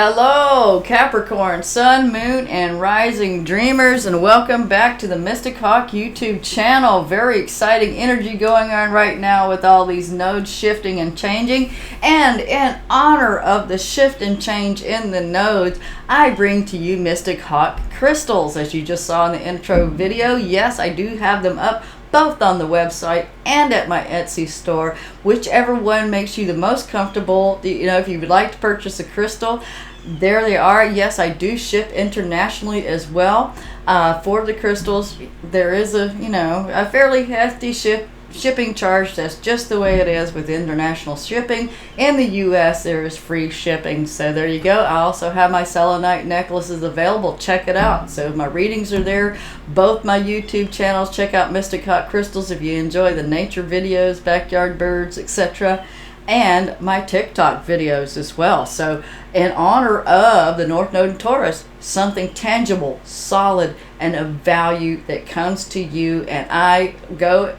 Hello, Capricorn, Sun, Moon, and Rising Dreamers, and welcome back to the Mystic Hawk YouTube channel. Very exciting energy going on right now with all these nodes shifting and changing. And in honor of the shift and change in the nodes, I bring to you Mystic Hawk crystals. As you just saw in the intro video, yes, I do have them up both on the website and at my Etsy store, whichever one makes you the most comfortable. If you would like to purchase a crystal, there they are. Yes, I do ship internationally as well. For the crystals, there is a fairly hefty shipping charge. That's just the way it is with international shipping. In the US, there is free shipping. So there you go. I also have my selenite necklaces available. Check it out. So my readings are there. Both my YouTube channels. Check out Mystic Hawk Crystals if you enjoy the nature videos, backyard birds, etc. And my TikTok videos as well. So in honor of the North Node in Taurus, something tangible, solid, and of value that comes to you. And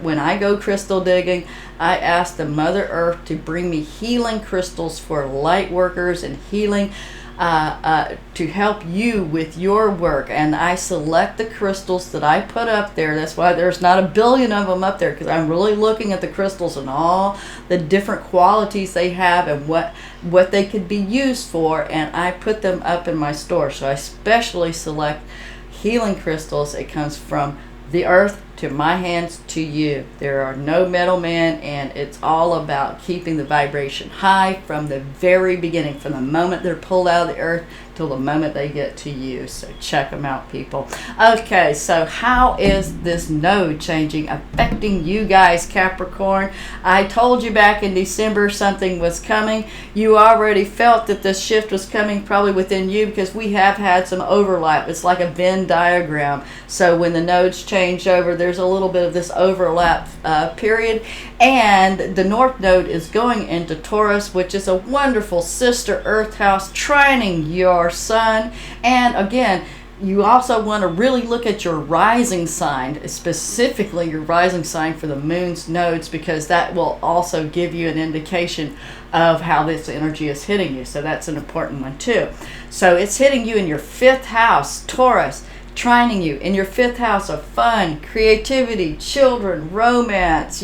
when I go crystal digging, I ask the Mother Earth to bring me healing crystals for light workers and healing to help you with your work. And I select the crystals that I put up there. That's why there's not a billion of them up there, because I'm really looking at the crystals and all the different qualities they have and what they could be used for, and I put them up in my store. So I specially select healing crystals. It comes from the earth to my hands to you. There are no middlemen, and it's all about keeping the vibration high from the very beginning, from the moment they're pulled out of the earth till the moment they get to you. So check them out, people. Okay, so how is this node changing affecting you guys, Capricorn? I told you back in December something was coming. You already felt that this shift was coming probably within you, because we have had some overlap. It's like a Venn diagram. So when the nodes change over, there's a little bit of this overlap period. And the North Node is going into Taurus, which is a wonderful sister Earth house trining your Sun. And again, you also want to really look at your rising sign, specifically your rising sign for the Moon's nodes, because that will also give you an indication of how this energy is hitting you. So that's an important one too. So it's hitting you in your 5th house, Taurus, trining you in your 5th house of fun, creativity, children, romance,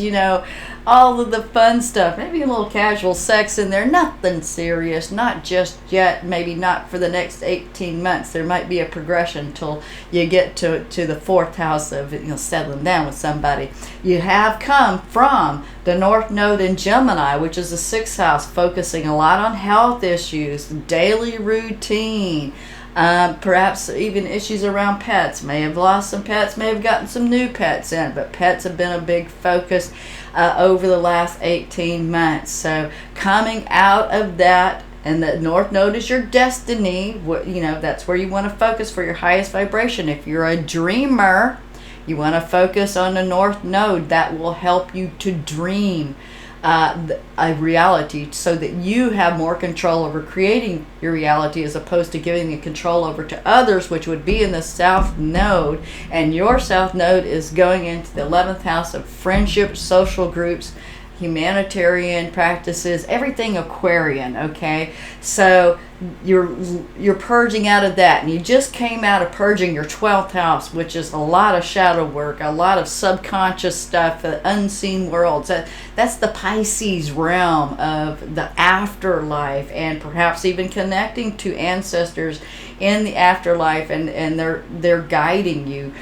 all of the fun stuff. Maybe a little casual sex in there, nothing serious, not just yet, maybe not for the next 18 months. There might be a progression till you get to the 4th house of settling down with somebody. You have come from the North Node in Gemini, which is the 6th house, focusing a lot on health issues, daily routine, perhaps even issues around pets. May have lost some pets, may have gotten some new pets in, but pets have been a big focus over the last 18 months. So coming out of that, and the North Node is your destiny. That's where you want to focus for your highest vibration. If you're a dreamer, you want to focus on the North Node. That will help you to dream a reality, so that you have more control over creating your reality, as opposed to giving the control over to others, which would be in the South Node. And your South Node is going into the 11th house of friendship, social groups, humanitarian practices, everything Aquarian. Okay, so you're purging out of that, and you just came out of purging your 12th house, which is a lot of shadow work, a lot of subconscious stuff, unseen worlds. That's the Pisces realm of the afterlife, and perhaps even connecting to ancestors in the afterlife, and they're guiding you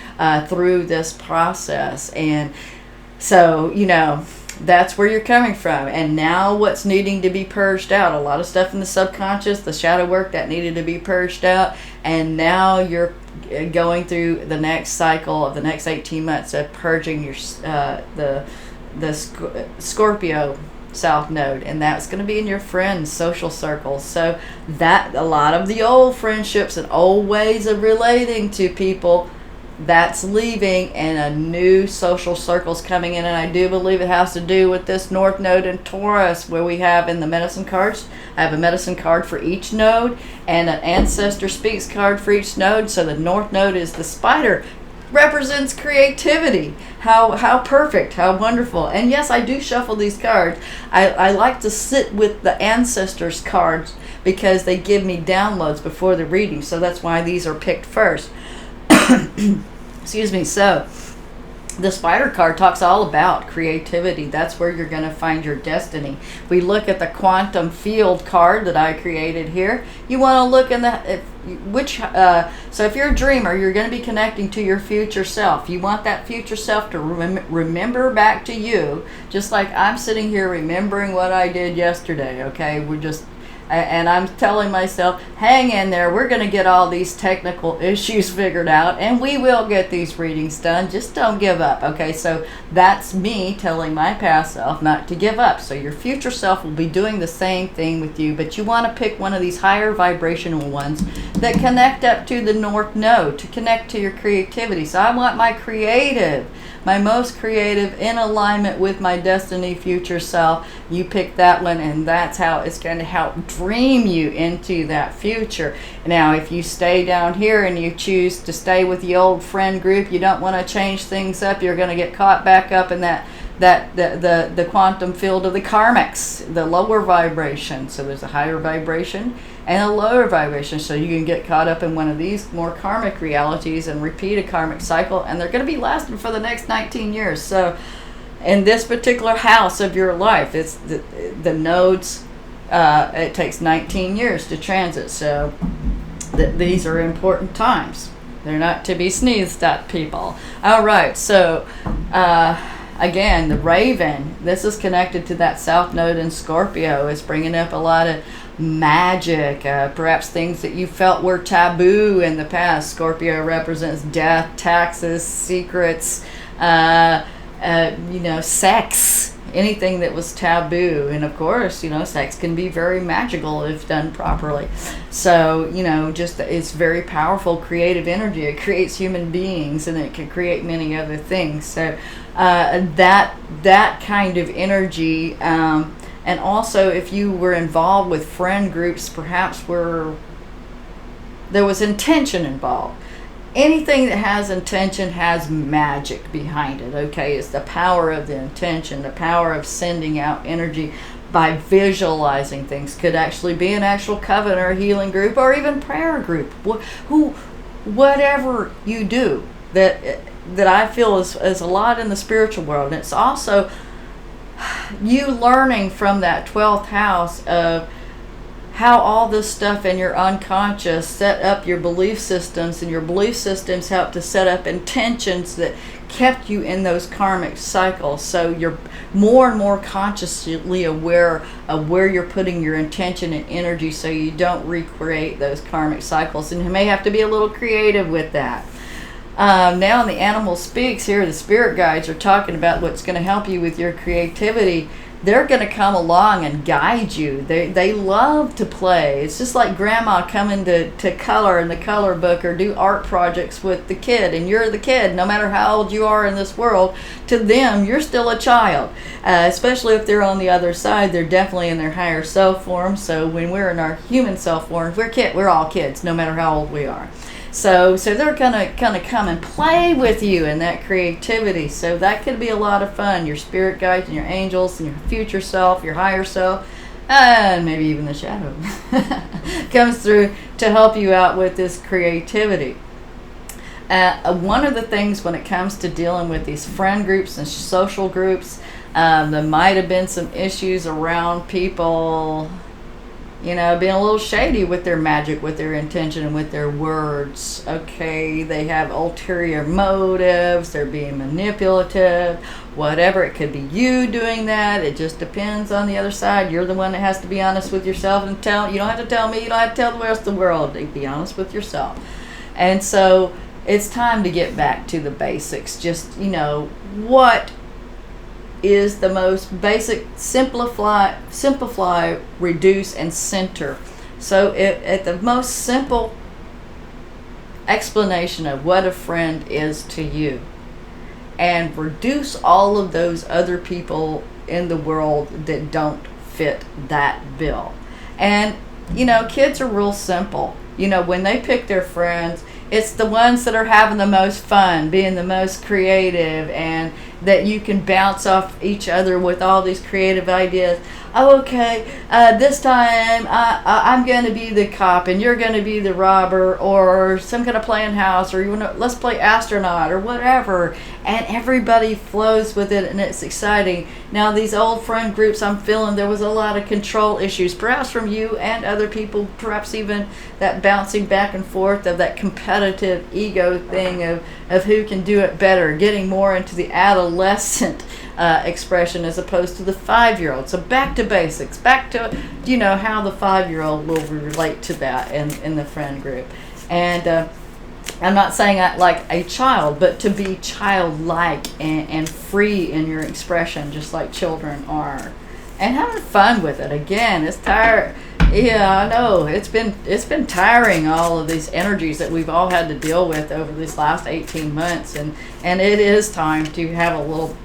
through this process. And so that's where you're coming from. And now what's needing to be purged out? A lot of stuff in the subconscious, the shadow work that needed to be purged out. And now you're going through the next cycle of the next 18 months of purging your the Scorpio South Node, and that's going to be in your friends' social circles. So that a lot of the old friendships and old ways of relating to people, that's leaving, and a new social circle's coming in. And I do believe it has to do with this North Node in Taurus, where we have in the medicine cards, I have a medicine card for each node and an ancestor speaks card for each node. So the North Node is the spider, represents creativity. How perfect, how wonderful. And yes, I do shuffle these cards. I like to sit with the ancestors cards because they give me downloads before the reading. So that's why these are picked first. Excuse me. So the Spider card talks all about creativity. That's where you're going to find your destiny. We look at the quantum field card that I created here. You want to look in the so if you're a dreamer, you're going to be connecting to your future self. You want that future self to remember back to you, just like I'm sitting here remembering what I did yesterday. Okay, and I'm telling myself, hang in there, we're going to get all these technical issues figured out, and we will get these readings done. Just don't give up. Okay, so that's me telling my past self not to give up. So your future self will be doing the same thing with you, but you want to pick one of these higher vibrational ones that connect up to the North Node, to connect to your creativity. So I want my most creative, in alignment with my destiny future self. You pick that one, and that's how it's going to help dream you into that future. Now, if you stay down here and you choose to stay with the old friend group, you don't want to change things up, you're going to get caught back up in the quantum field of the karmics, the lower vibration. So there's a higher vibration and a lower vibration. So you can get caught up in one of these more karmic realities and repeat a karmic cycle, and they're going to be lasting for the next 19 years. So in this particular house of your life, it's the nodes, it takes 19 years to transit. So these are important times. They're not to be sneezed at, people. All right, so again, the Raven, this is connected to that South Node in Scorpio. It's bringing up a lot of magic, perhaps things that you felt were taboo in the past. Scorpio represents death, taxes, secrets, sex, anything that was taboo. And of course, sex can be very magical if done properly. So, it's very powerful creative energy. It creates human beings, and it can create many other things. So that kind of energy, and also if you were involved with friend groups, perhaps where there was intention involved. Anything that has intention has magic behind it. Okay, it's the power of the intention, the power of sending out energy by visualizing things. Could actually be an actual coven or healing group, or even prayer group. Whatever you do that I feel is a lot in the spiritual world. And it's also you learning from that 12th house of how all this stuff in your unconscious set up your belief systems, and your belief systems help to set up intentions that kept you in those karmic cycles. So you're more and more consciously aware of where you're putting your intention and energy, so you don't recreate those karmic cycles. And you may have to be a little creative with that. Now in the Animal Speaks here, the spirit guides are talking about what's going to help you with your creativity. They're going to come along and guide you. They love to play. It's just like grandma coming to color in the color book or do art projects with the kid, and you're the kid. No matter how old you are in this world, to them you're still a child, especially if they're on the other side. They're definitely in their higher self form. So when we're in our human self form, we're all kids, no matter how old we are. So they're gonna come and play with you in that creativity. So that could be a lot of fun. Your spirit guides and your angels and your future self, your higher self, and maybe even the shadow comes through to help you out with this creativity. One of the things when it comes to dealing with these friend groups and social groups, there might have been some issues around people being a little shady with their magic, with their intention, and with their words. Okay, they have ulterior motives, they're being manipulative, whatever. It could be you doing that. It just depends on the other side. You're the one that has to be honest with yourself and you don't have to tell me, you don't have to tell the rest of the world. Be honest with yourself. And so it's time to get back to the basics. Just, what is the most basic? Simplify, reduce, and center. So at the most simple explanation of what a friend is to you, and reduce all of those other people in the world that don't fit that bill. And kids are real simple. When they pick their friends, it's the ones that are having the most fun, being the most creative, and that you can bounce off each other with all these creative ideas. oh, okay, this time I'm going to be the cop and you're going to be the robber, or some kind of playing house, or you want to, let's play astronaut or whatever. And everybody flows with it and it's exciting. Now, these old friend groups, I'm feeling there was a lot of control issues, perhaps from you and other people, perhaps even that bouncing back and forth of that competitive ego thing of who can do it better, getting more into the adolescent expression as opposed to the 5-year-old. So back to basics, back to, how the 5-year-old will relate to that in the friend group. And I'm not saying I like a child, but to be childlike and free in your expression, just like children are, and having fun with it. Again, it's tired. Yeah, I know it's been tiring, all of these energies that we've all had to deal with over these last 18 months, and it is time to have a little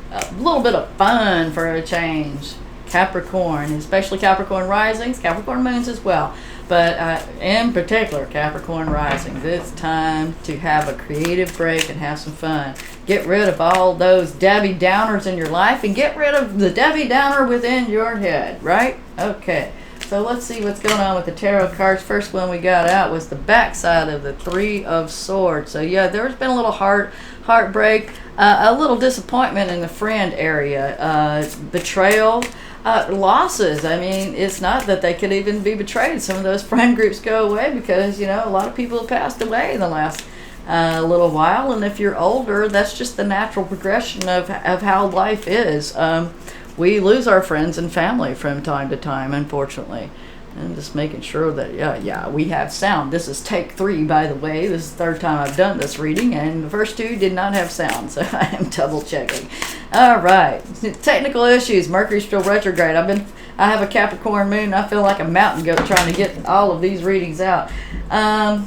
bit of fun for a change. Capricorn, especially Capricorn risings, Capricorn moons as well. But in particular, Capricorn rising, it's time to have a creative break and have some fun. Get rid of all those Debbie Downers in your life and get rid of the Debbie Downer within your head, right? Okay, so let's see what's going on with the tarot cards. First one we got out was the backside of the 3 of Swords. So yeah, there's been a little heartbreak, a little disappointment in the friend area, betrayal. Losses. I mean, it's not that they could even be betrayed. Some of those friend groups go away because, a lot of people have passed away in the last little while. And if you're older, that's just the natural progression of how life is. We lose our friends and family from time to time, unfortunately. And just making sure that, we have sound. This is take 3, by the way. This is the 3rd time I've done this reading, and the first 2 did not have sound, so I am double checking. All right, technical issues. Mercury's still retrograde. I have a Capricorn moon. I feel like a mountain goat trying to get all of these readings out. I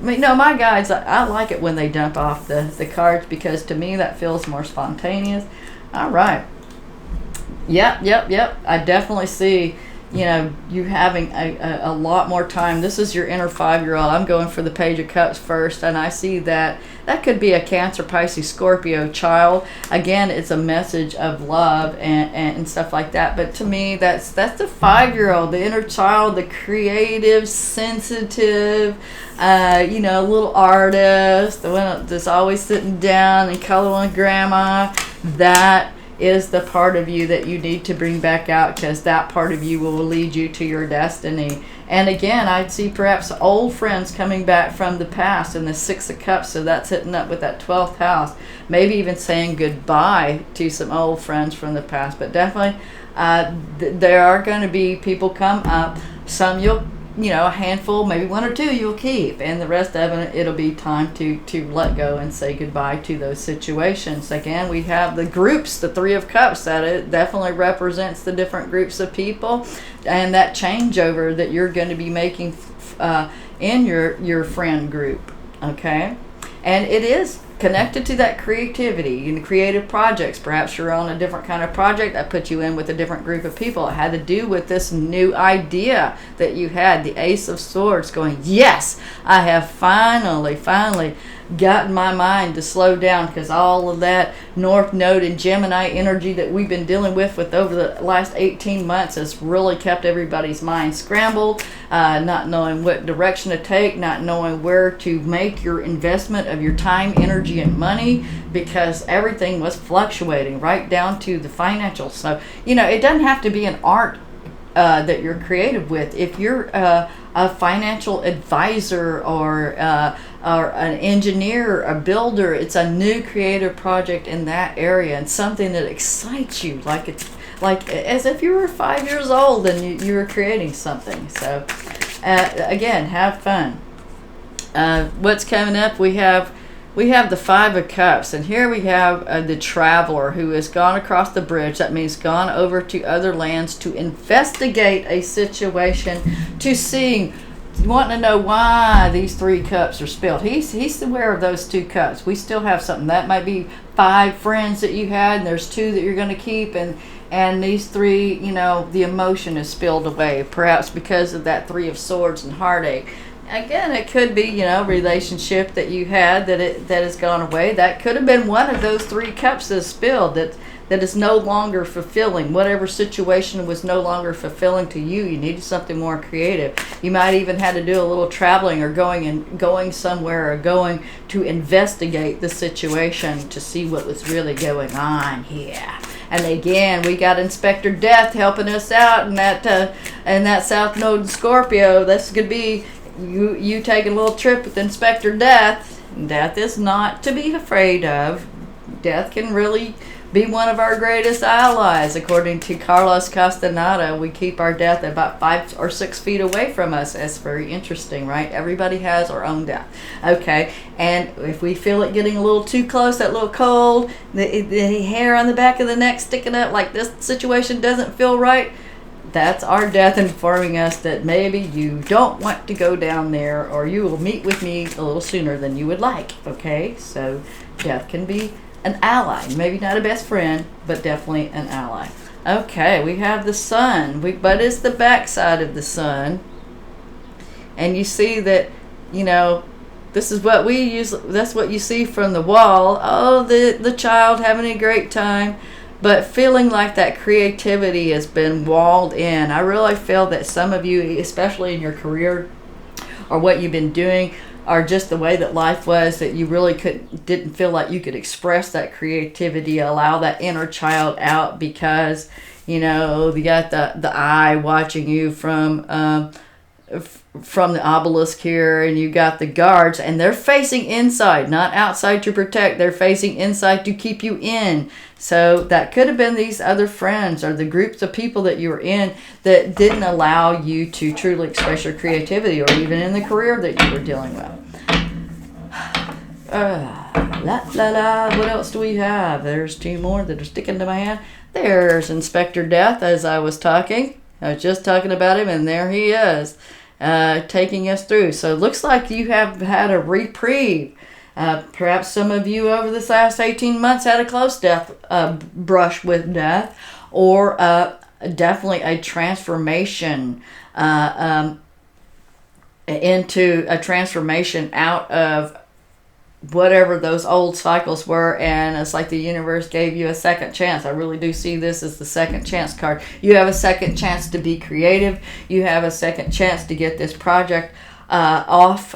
mean, my guides, I like it when they dump off the cards, because to me that feels more spontaneous. All right. Yep. I definitely see you having a lot more time. This is your inner 5-year-old. I'm going for the Page of Cups first, and I see that could be a Cancer, Pisces, Scorpio child. Again, it's a message of love and stuff like that. But to me, that's the 5-year-old, the inner child, the creative, sensitive, little artist, the one that's always sitting down and coloring with grandma. That is the part of you that you need to bring back out, because that part of you will lead you to your destiny. And again, I'd see perhaps old friends coming back from the past in the 6 of Cups, so that's hitting up with that 12th house. Maybe even saying goodbye to some old friends from the past. But definitely there are going to be people come up. Some you'll a handful, maybe 1 or 2 you'll keep, and the rest of it, it'll be time to let go and say goodbye to those situations. Again, we have the groups, the 3 of Cups, that it definitely represents the different groups of people and that changeover that you're going to be making in your friend group. Okay, and it is connected to that creativity and creative projects. Perhaps you're on a different kind of project that put you in with a different group of people. It had to do with this new idea that you had, the Ace of Swords, going, yes, I have finally gotten my mind to slow down, because all of that North Node and Gemini energy that we've been dealing with over the last 18 months has really kept everybody's mind scrambled, not knowing what direction to take, not knowing where to make your investment of your time, energy, and money, because everything was fluctuating right down to the financial. So, it doesn't have to be an art that you're creative with. If you're a financial advisor or an engineer, a builder, it's a new creative project in that area, and something that excites you, like it's like as if you were 5 years old and you were creating something. So again, have fun. What's coming up? We have the 5 of Cups, and here we have the traveler who has gone across the bridge. That means gone over to other lands to investigate a situation, to see, wanting to know why these 3 cups are spilled. He's aware of those 2 cups. We still have something. That might be 5 friends that you had, and there's 2 that you're going to keep, and these 3, the emotion is spilled away, perhaps because of that 3 of Swords and heartache. Again, it could be, relationship that you had that has gone away. That could have been one of those 3 cups that spilled, that is no longer fulfilling. Whatever situation was no longer fulfilling to you, you needed something more creative. You might even had to do a little traveling, or going somewhere, or going to investigate the situation to see what was really going on here. And again, we got Inspector Death helping us out in that South Node in Scorpio. This could be you taking a little trip with Inspector Death. Death is not to be afraid of. Death can really be one of our greatest allies. According to Carlos Castaneda, we keep our death about 5 or 6 feet away from us. That's very interesting, right? Everybody has our own death. Okay, and if we feel it getting a little too close, that little cold, the hair on the back of the neck sticking up, like this situation doesn't feel right, that's our death informing us that maybe you don't want to go down there, or you will meet with me a little sooner than you would like. Okay, so death can be an ally, maybe not a best friend, but definitely an ally. Okay, we have the sun, but it's the backside of the sun, and you see that, this is what we use. That's what you see from the wall. Oh, the child having a great time, but feeling like that creativity has been walled in. I really feel that some of you, especially in your career or what you've been doing, or just the way that life was, that you really didn't feel like you could express that creativity, allow that inner child out, because you got the eye watching you from the obelisk here, and you got the guards, and they're facing inside, not outside to protect. They're facing inside to keep you in. So that could have been these other friends or the groups of people that you were in that didn't allow you to truly express your creativity, or even in the career that you were dealing with. What else do we have? There's 2 more that are sticking to my hand. There's Inspector Death, as I was talking. I was just talking about him, and there he is, taking us through. So it looks like you have had a reprieve. Perhaps some of you over this last 18 months had a close brush with death, or definitely a transformation into a transformation out of whatever those old cycles were, and it's like the universe gave you a second chance. I really do see this as the second chance card. You have a second chance to be creative. You have a second chance to get this project off,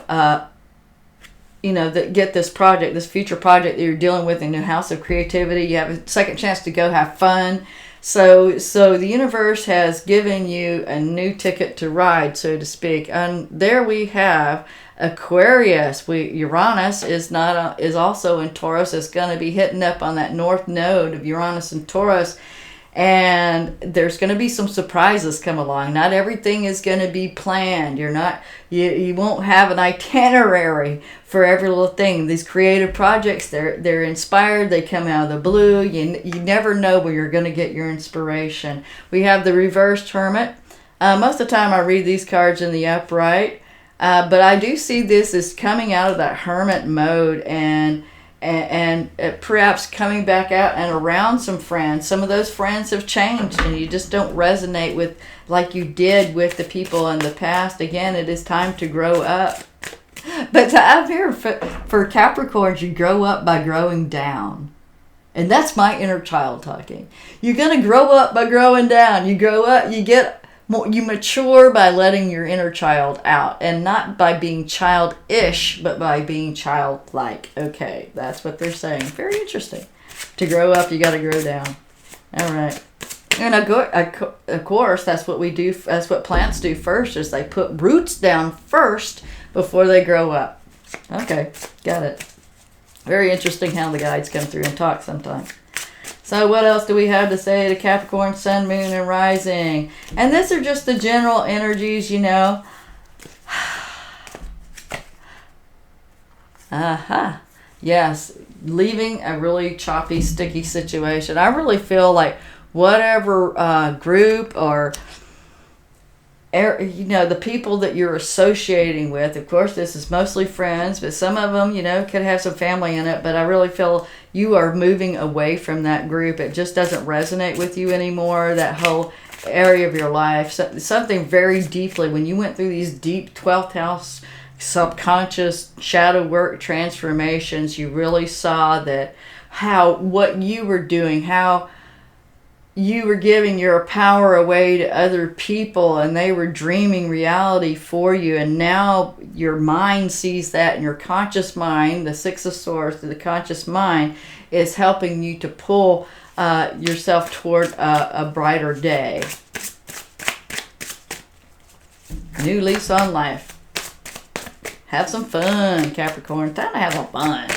get this project, this future project that you're dealing with in your house of creativity. You have a second chance to go have fun. So the universe has given you a new ticket to ride, so to speak. And there we have Aquarius. Uranus is also in Taurus. It's going to be hitting up on that north node of Uranus and Taurus. And there's going to be some surprises come along. Not everything is going to be planned. You won't have an itinerary for every little thing. These creative projects, they're inspired. They come out of the blue. You never know where you're going to get your inspiration. We have the Reverse Hermit. Most of the time I read these cards in the upright, but I do see this as coming out of that hermit mode and perhaps coming back out and around some friends. Some of those friends have changed, and you just don't resonate with like you did with the people in the past. Again, it is time to grow up. But I'm here for Capricorns, you grow up by growing down. And that's my inner child talking. You're going to grow up by growing down. You grow up, you mature by letting your inner child out, and not by being childish, but by being childlike. Okay, that's what they're saying. Very interesting. To grow up, you got to grow down. All right. And of course, that's what we do. That's what plants do first, is they put roots down first before they grow up. Okay, got it. Very interesting how the guides come through and talk sometimes. So what else do we have to say to Capricorn, Sun, Moon, and Rising? And these are just the general energies, Aha. Yes, leaving a really choppy, sticky situation. I really feel like whatever group or the people that you're associating with, of course this is mostly friends, but some of them could have some family in it, but I really feel you are moving away from that group. It just doesn't resonate with you anymore, that whole area of your life. Something very deeply, when you went through these deep 12th house subconscious shadow work transformations, you really saw that what you were doing, how you were giving your power away to other people and they were dreaming reality for you, and now your mind sees that, and your conscious mind, the Six of Swords, the conscious mind, is helping you to pull yourself toward a brighter day. New lease on life. Have some fun, Capricorn. Time to have some fun.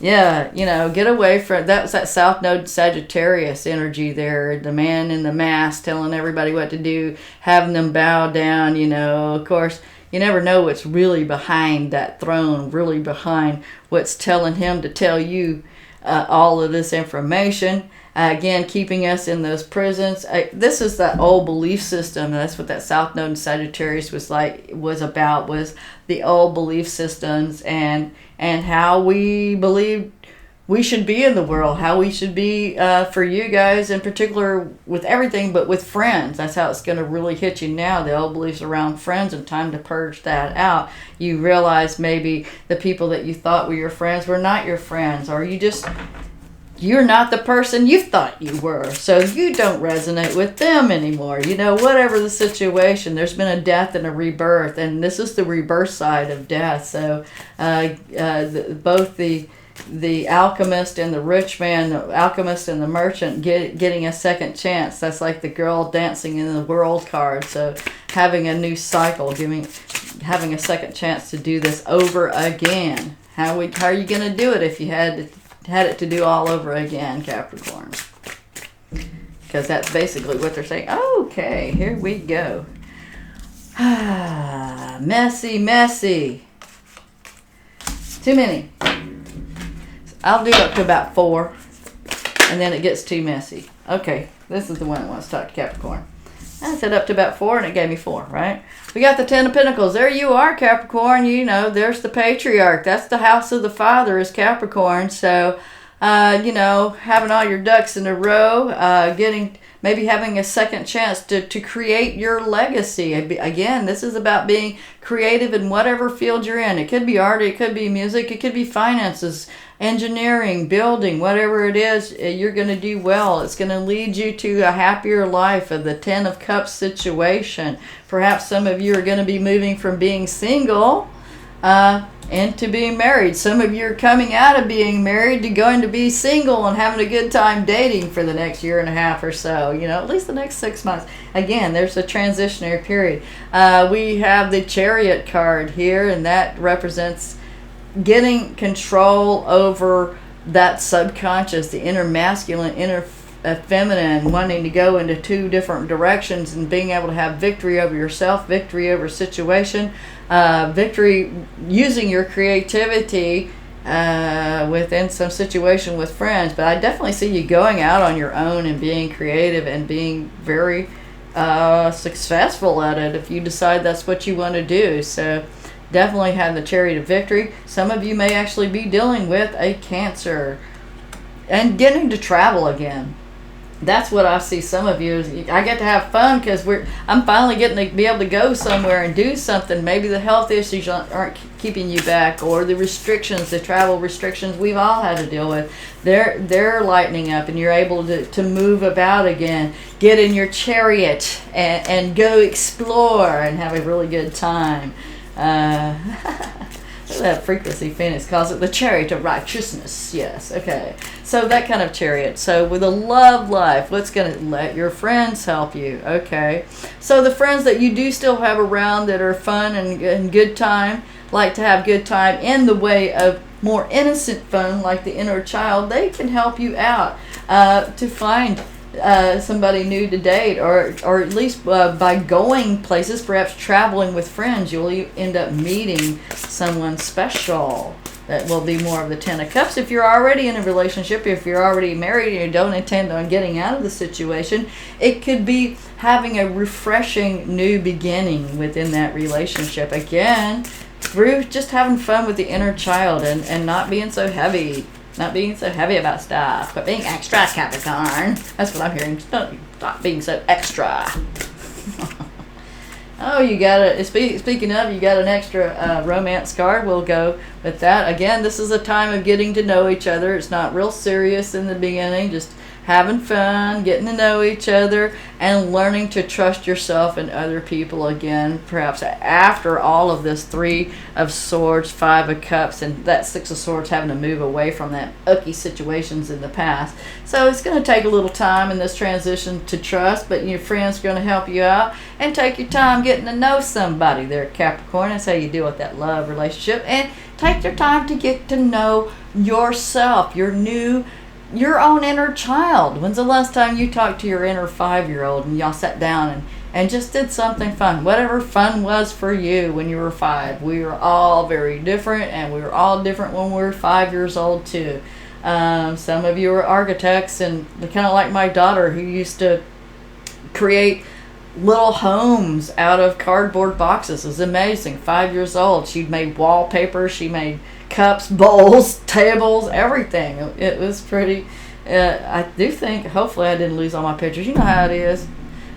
Yeah, you know, get away from that South Node Sagittarius energy there. The man in the mask telling everybody what to do, having them bow down, you know. Of course, you never know what's really behind that throne, really behind what's telling him to tell you all of this information. Again, keeping us in those prisons. This is that old belief system. That's what that South Node Sagittarius was about, was the old belief systems and how we believe we should be in the world, how we should be for you guys in particular with everything, but with friends. That's how it's going to really hit you now, the old beliefs around friends, and time to purge that out. You realize maybe the people that you thought were your friends were not your friends, or you're not the person you thought you were, so you don't resonate with them anymore. You know, whatever the situation, there's been a death and a rebirth, and this is the rebirth side of death. So both the alchemist and the rich man, the alchemist and the merchant, getting a second chance. That's like the girl dancing in the world card. So having a new cycle, having a second chance to do this over again. How are you going to do it if you had it to do all over again, Capricorn? Because that's basically what they're saying. Okay, here we go. Messy. Too many. I'll do up to about 4, and then it gets too messy. Okay, this is the one that wants to talk to Capricorn. I said up to about 4, and it gave me 4, right? We got the 10 of Pentacles. There you are, Capricorn. You know, there's the patriarch. That's the house of the father, is Capricorn. So, you know, having all your ducks in a row, maybe having a second chance to create your legacy. Again, this is about being creative in whatever field you're in. It could be art, it could be music, it could be finances, engineering, building, whatever it is, you're going to do well. It's going to lead you to a happier life of the 10 of Cups situation. Perhaps some of you are going to be moving from being single into being married. Some of you are coming out of being married to going to be single and having a good time dating for the next year and a half or so, you know, at least the next 6 months. Again, there's a transitionary period. We have the Chariot card here, and that represents getting control over that subconscious, the inner masculine, inner feminine, wanting to go into 2 different directions and being able to have victory over yourself, victory over situation, victory using your creativity within some situation with friends. But I definitely see you going out on your own and being creative and being very successful at it if you decide that's what you want to do. So definitely have the Chariot of Victory. Some of you may actually be dealing with a Cancer and getting to travel again. That's what I see some of you is. I get to have fun because I'm finally getting to be able to go somewhere and do something. Maybe the health issues aren't keeping you back, or the restrictions, the travel restrictions we've all had to deal with, they're lightening up, and you're able to move about again. Get in your chariot and go explore and have a really good time. That frequency Phoenix calls it the Chariot of Righteousness. Yes, okay. So that kind of chariot. So with a love life, what's going to let your friends help you? Okay. So the friends that you do still have around that are fun and good time, like to have good time in the way of more innocent fun, like the inner child, they can help you out to find somebody new to date, or at least by going places, perhaps traveling with friends, you'll end up meeting someone special that will be more of the 10 of Cups. If you're already in a relationship, if you're already married and you don't intend on getting out of the situation, it could be having a refreshing new beginning within that relationship. Again, through just having fun with the inner child and not being so heavy. Not being so heavy about stuff, but being extra, Capricorn. That's what I'm hearing. Stop being so extra. Oh, you got it. Speaking of, you got an extra romance card. We'll go with that. Again, this is a time of getting to know each other. It's not real serious in the beginning. Just having fun, getting to know each other, and learning to trust yourself and other people again, perhaps after all of this Three of Swords, Five of Cups, and that Six of Swords having to move away from that icky situations in the past. So it's going to take a little time in this transition to trust, but your friend's going to help you out, and take your time getting to know somebody there, Capricorn. That's how you deal with that love relationship, and take your time to get to know yourself, your own inner child. When's the last time you talked to your inner 5-year-old and y'all sat down and just did something fun? Whatever fun was for you when you were 5. We were all very different, and we were all different when we were 5 years old too. Some of you are architects, and kind of like my daughter, who used to create little homes out of cardboard boxes. It was amazing. 5 years old, she'd made wallpaper, she made cups, bowls, tables, everything. It was pretty. I do think, hopefully I didn't lose all my pictures. You know how it is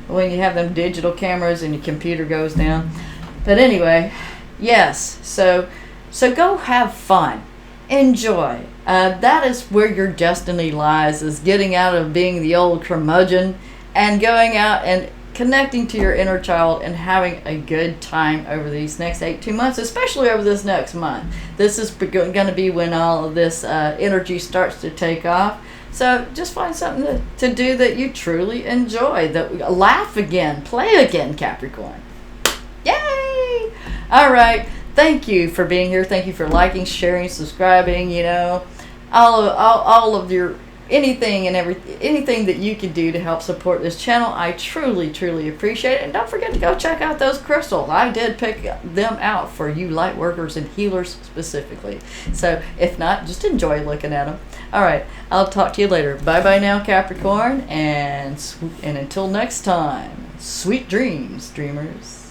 when you have them digital cameras and your computer goes down. But anyway, yes, so go have fun, enjoy. That is where your destiny lies, is getting out of being the old curmudgeon and going out and connecting to your inner child and having a good time over these next 18 months, especially over this next month. This is going to be when all of this energy starts to take off. So just find something to do that you truly enjoy. Laugh again, play again, Capricorn. Yay! All right. Thank you for being here. Thank you for liking, sharing, subscribing. All of your anything and anything that you can do to help support this channel. I truly appreciate it. And don't forget to go check out those crystals. I did pick them out for you light workers and healers specifically. So if not, just enjoy looking at them. All right, I'll talk to you later. Bye bye now, Capricorn, and until next time, sweet dreams, dreamers.